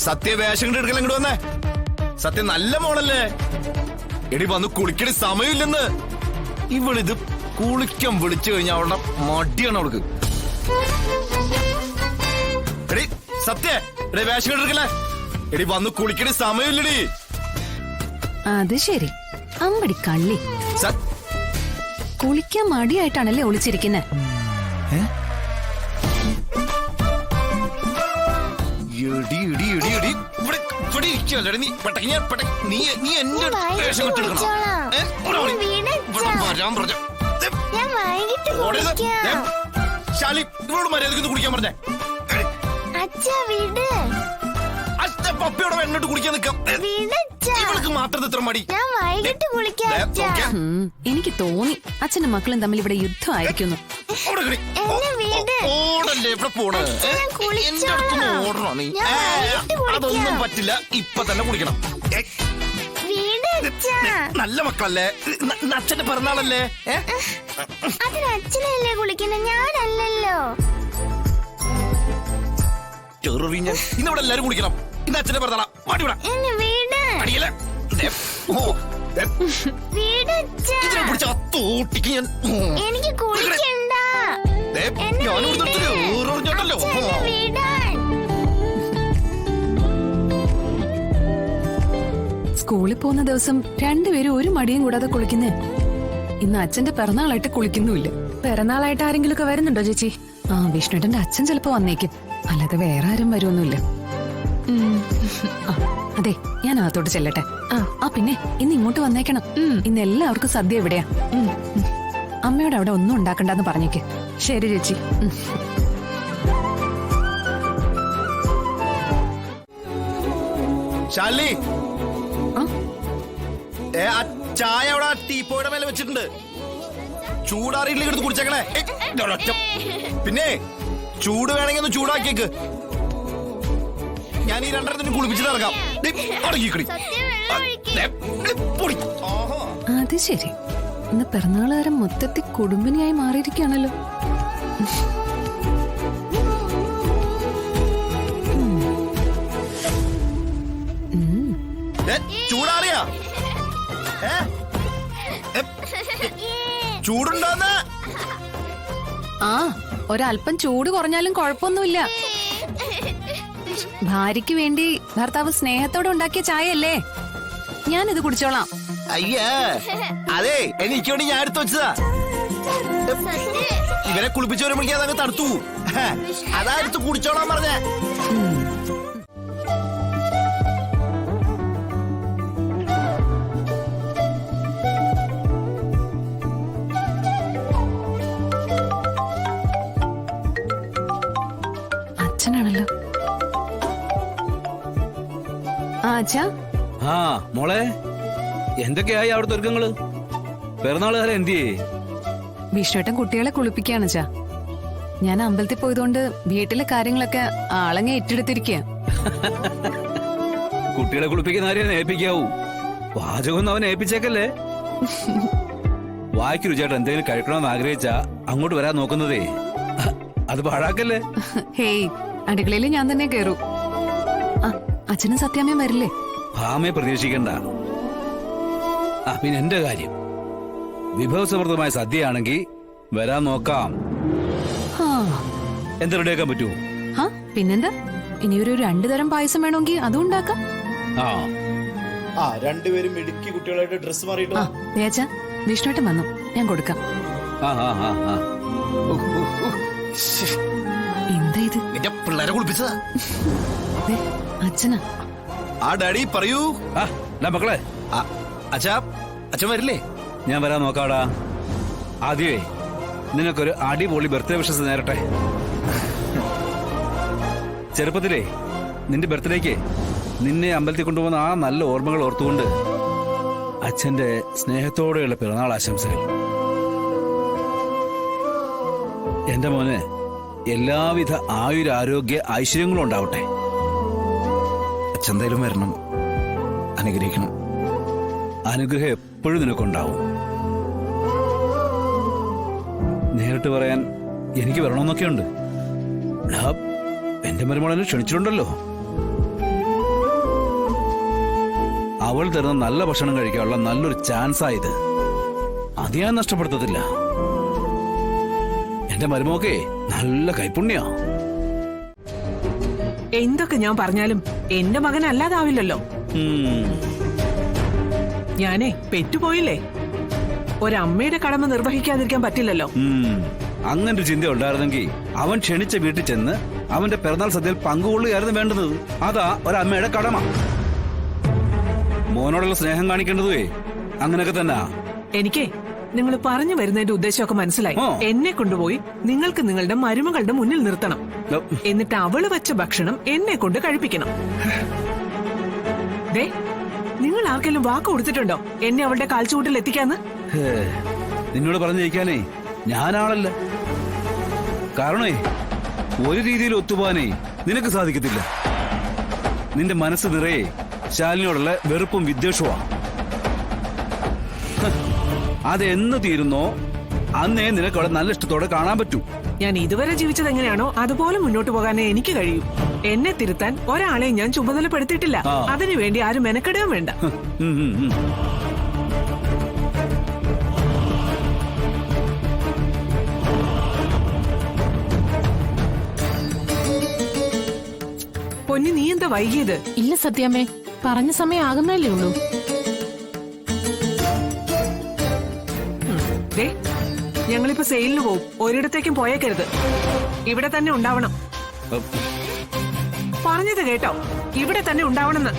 സത്യ വേഷം കൊണ്ട് എടുക്കല ഇങ്ങോട്ട് വന്നേ. സത്യം നല്ല മോളല്ലേ? എടി വന്ന് കുളിക്കടി, സമയമില്ലെന്ന്. ഇവളിത് കുളിക്കാൻ വിളിച്ചു കഴിഞ്ഞാൽ അവളുടെ മടിയാണ് അവൾക്ക്. എടി സത്യ, എടി വേഷം കൊണ്ട് എടുക്കലേ. എടി വന്ന് കുളിക്കടി, സമയമില്ലടി. അത് ശരി, അമ്പടി കള്ളി. കുളിക്കാൻ മടിയായിട്ടാണല്ലേ ഒളിച്ചിരിക്കുന്നെ? ശാലി, ഇവളോട് മര്യാദയ്ക്ക് കുടിക്കാൻ പറഞ്ഞേ. പപ്പയോടെ എന്നോട്ട് കുടിക്കാൻ നിൽക്കാം. ഇവൾക്ക് മാത്രം ഇത്ര മടി. എനിക്ക് തോന്നി അച്ഛനും മക്കളും തമ്മിൽ ഇവിടെ യുദ്ധമായിരിക്കുന്നു. ഓടല്ലേ, ഇവിടെ പോണ്. എന്റെ അടുത്ത് ഓടണോ നീ? അതൊന്നും പറ്റില്ല, ഇപ്പൊ തന്നെ കുടിക്കണം. നല്ല മക്കളല്ലേ, അച്ഛന്റെ പിറന്നാളല്ലേ? അച്ഛനല്ലേ കുളിക്കുന്നത്, ഞാനല്ലല്ലോ. ഇന്നിവിടെ എല്ലാരും കുളിക്കണം. ഇന്ന് അച്ഛന്റെ പിറന്നാളാ. എനിക്ക് കുളിക്കണ്ട. സ്കൂളിൽ പോകുന്ന ദിവസം രണ്ടുപേരും ഒരു മടിയും കൂടാതെ കുളിക്കുന്നേ. ഇന്ന് അച്ഛന്റെ പിറന്നാളായിട്ട് കുളിക്കുന്നുമില്ല. പിറന്നാളായിട്ട് ആരെങ്കിലും ഒക്കെ വരുന്നുണ്ടോ ചേച്ചി? ആ, വിഷ്ണുട്ടന്റെ അച്ഛൻ ചിലപ്പോ വന്നേക്കും, അല്ലാതെ വേറെ ആരും വരുമൊന്നുമില്ല. അതെ, ഞാൻ അകത്തോട്ട് ചെല്ലട്ടെ. ആ പിന്നെ ഇന്ന് ഇങ്ങോട്ട് വന്നേക്കണം. ഇന്ന് എല്ലാവർക്കും സദ്യ എവിടെയാ. അമ്മയോട് അവിടെ ഒന്നും ഉണ്ടാക്കണ്ടെന്ന് പറഞ്ഞേക്ക്. ശരി ചേച്ചി. ശാലി, ചായ അവിടെ ടീപ്പോയുടെ മേലെ വെച്ചിട്ടുണ്ട്. ചൂടാറിയിട്ടില്ല, എടുത്ത് കുടിച്ചേക്കണേ. പിന്നെ ചൂട് വേണമെങ്കിൽ ഒന്ന് ചൂടാക്കിയേക്ക്. ഞാൻ ഈ രണ്ടെണ്ണത്തിന് കുളിപ്പിച്ചിട്ട് ഇറങ്ങാം. അത് ശരി, ഇന്ന് പിറന്നാളുകാരൻ മൊത്തത്തിൽ കുടുംബിനിയായി മാറിയിരിക്കുകയാണല്ലോ. ചൂടാറിയാ? ചൂടുണ്ടോന്ന്? ആ, ഒരല്പം ചൂട് കുറഞ്ഞാലും കുഴപ്പമൊന്നുമില്ല. ഭാര്യയ്ക്ക് വേണ്ടി ഭർത്താവ് സ്നേഹത്തോടെ ഉണ്ടാക്കിയ ചായയല്ലേ, ഞാനിത് കുടിച്ചോളാം. അയ്യേ, അതെ, എനിക്ക് വേണ്ടി ഞാൻ എടുത്തു വെച്ചതാ. ഇവരെ കുളിപ്പിച്ചു വരുമ്പോഴേക്കും അതങ്ങ് തണുത്തു. അതാ എടുത്ത് കുടിച്ചോളാൻ പറഞ്ഞേ. അച്ഛനാണല്ലോ. അച്ഛാ. ആ മോളെ, എന്തൊക്കെയായി അവിടുത്തെ ഒരുക്കങ്ങള്? പിറന്നാളുകാരെ എന്തിയേ? വിഷ്ണുട്ടൻ കുട്ടികളെ കുളിപ്പിക്കാണ് അച്ഛാ. ഞാൻ അമ്പലത്തിൽ പോയതുകൊണ്ട് വീട്ടിലെ കാര്യങ്ങളൊക്കെ ആളങ്ങെ ഏറ്റെടുത്തിരിക്കുക. കുട്ടികളെ കുളിപ്പിക്കുന്ന ആരെയാണ് ഏൽപ്പിക്കാവൂ? പാചകം അവൻ ഏൽപ്പിച്ചേക്കല്ലേ. വായിക്ക് രുചിയായിട്ട് എന്തെങ്കിലും കഴിക്കണമെന്ന് ആഗ്രഹിച്ചാ അങ്ങോട്ട് വരാൻ നോക്കുന്നതേ. അത് പാഴാക്കല്ലേ. ഹേയ്, അടുക്കളയിൽ ഞാൻ തന്നെ കേറൂ. അച്ഛനും സത്യാമ്മയും വരില്ലേ? ഭാമയെ പ്രതീക്ഷിക്കണ്ട. പിന്നെ എന്റെ കാര്യം, വിഭവസമൃദ്ധമായ സദ്യയാണെങ്കിൽ വരാൻ നോക്കാം. എന്താ റെഡിയാക്കാൻ പറ്റുമോ? പിന്നെന്താ, ഇനിയൊരു 2 തരം പായസം വേണമെങ്കിൽ അതും ഉണ്ടാക്കാം. രണ്ടുപേരും ഇടുക്കി കുട്ടികളായിട്ട് ഡ്രസ് മാറിയിട്ട് വിഷ്ണുട്ടൻ വന്നു, ഞാൻ കൊടുക്കാം. എന്താ ഇത്? നിന്റെ പിള്ളേരെ കുളിപ്പിച്ചതാ. അച്ഛനാ. ആ ഡാഡി പറയൂ. മക്കളെ, അച്ഛൻ വരില്ലേ? ഞാൻ വരാൻ നോക്കാടാ. ആദ്യമേ നിനക്കൊരു അടിപൊളി ബർത്ത്ഡേ വിഷസ് നേരട്ടെ. ചെറുപ്പത്തിലേ നിന്റെ ബർത്ത്ഡേക്ക് നിന്നെ അമ്പലത്തിൽ കൊണ്ടുപോകുന്ന ആ നല്ല ഓർമ്മകൾ ഓർത്തുകൊണ്ട് അച്ഛന്റെ സ്നേഹത്തോടെയുള്ള പിറന്നാൾ ആശംസകൾ. എന്റെ മോനെ എല്ലാവിധ ആയുരാരോഗ്യ ഐശ്വര്യങ്ങളും ഉണ്ടാവട്ടെ. അച്ഛന്തായാലും വരണം, അനുഗ്രഹിക്കണം. അനുഗ്രഹം എപ്പോഴും നിനക്കുണ്ടാവും. നേരിട്ട് പറയാൻ എനിക്ക് വരണമെന്നൊക്കെയുണ്ട്. എന്റെ മരുമോളെന്നെ ക്ഷണിച്ചിട്ടുണ്ടല്ലോ. അവൾ തരുന്ന നല്ല ഭക്ഷണം കഴിക്കാനുള്ള നല്ലൊരു ചാൻസ് ആയത്. അത് ഞാൻ നഷ്ടപ്പെടുത്തത്തില്ല. എന്റെ മരുമോക്കെ നല്ല കൈപ്പുണ്യാ. എന്തൊക്കെ ഞാൻ പറഞ്ഞാലും എന്റെ മകൻ അല്ലാതാവില്ലല്ലോ. ഞാനേ പെറ്റുപോയില്ലേ, ഒരമ്മയുടെ കടമ നിർവഹിക്കാതിരിക്കാൻ പറ്റില്ലല്ലോ. അങ്ങനൊരു ചിന്ത ഉണ്ടായിരുന്നെങ്കിൽ അവൻ ക്ഷണിച്ച വീട്ടിൽ ചെന്ന് അവന്റെ പിറന്നാൾ സദ്യയിൽ പങ്കുകൊള്ളുകയായിരുന്നു വേണ്ടത്. അതാ ഒരമ്മയുടെ കടമ. മോനോടുള്ള സ്നേഹം കാണിക്കേണ്ടതേ അങ്ങനെയൊക്കെ തന്നെ. എനിക്കേ നിങ്ങൾ പറഞ്ഞു വരുന്നതിന്റെ ഉദ്ദേശമൊക്കെ മനസ്സിലായി. ആ. എന്നെ കൊണ്ടുപോയി നിങ്ങൾക്ക് നിങ്ങളുടെ മരുമകളുടെ മുന്നിൽ നിർത്തണം. എന്നിട്ട് അവള് വെച്ച ഭക്ഷണം എന്നെ കൊണ്ട് കഴിപ്പിക്കണം. ദേ, നിങ്ങൾ ആർക്കെങ്കിലും വാക്ക് കൊടുത്തിട്ടുണ്ടോ എന്നെ അവളുടെ കാൽച്ചുകൂട്ടിൽ എത്തിക്കാന്ന്? നിന്നോട് പറഞ്ഞു ജയിക്കാനേ ഞാനാളല്ല. കാരണേ ഒരു രീതിയിൽ ഒത്തുപോകാനേ നിനക്ക് സാധിക്കത്തില്ല. നിന്റെ മനസ്സ് നിറയെ ശാലിനിയോടുള്ള വെറുപ്പും വിദ്വേഷവുമാണ്. അതെന്ന് തീരുന്നോ അന്നേ നിനക്ക് അവിടെ നല്ല ഇഷ്ടത്തോടെ കാണാൻ പറ്റൂ. ഞാൻ ഇതുവരെ ജീവിച്ചത് എങ്ങനെയാണോ അതുപോലെ മുന്നോട്ട് പോകാനേ എനിക്ക് കഴിയൂ. എന്നെ തിരുത്താൻ ഒരാളെയും ഞാൻ ചുമതലപ്പെടുത്തിയിട്ടില്ല. ആ. അതിനുവേണ്ടി ആരും മെനക്കെടുകയും വേണ്ട. പൊന്നി, നീ എന്താ വൈകിയത്? ഇല്ല സത്യാമ്മേ, പറഞ്ഞ സമയം ആകുന്നല്ലേ ഉള്ളൂ. ദേ, ഞങ്ങളിപ്പോ സെയിലിന് പോവും. ഒരിടത്തേക്കും പോയേക്കരുത്. ഇവിടെ തന്നെ ഉണ്ടാവണം. പറഞ്ഞത് കേട്ടോ, ഇവിടെ തന്നെ ഉണ്ടാവണമെന്ന്.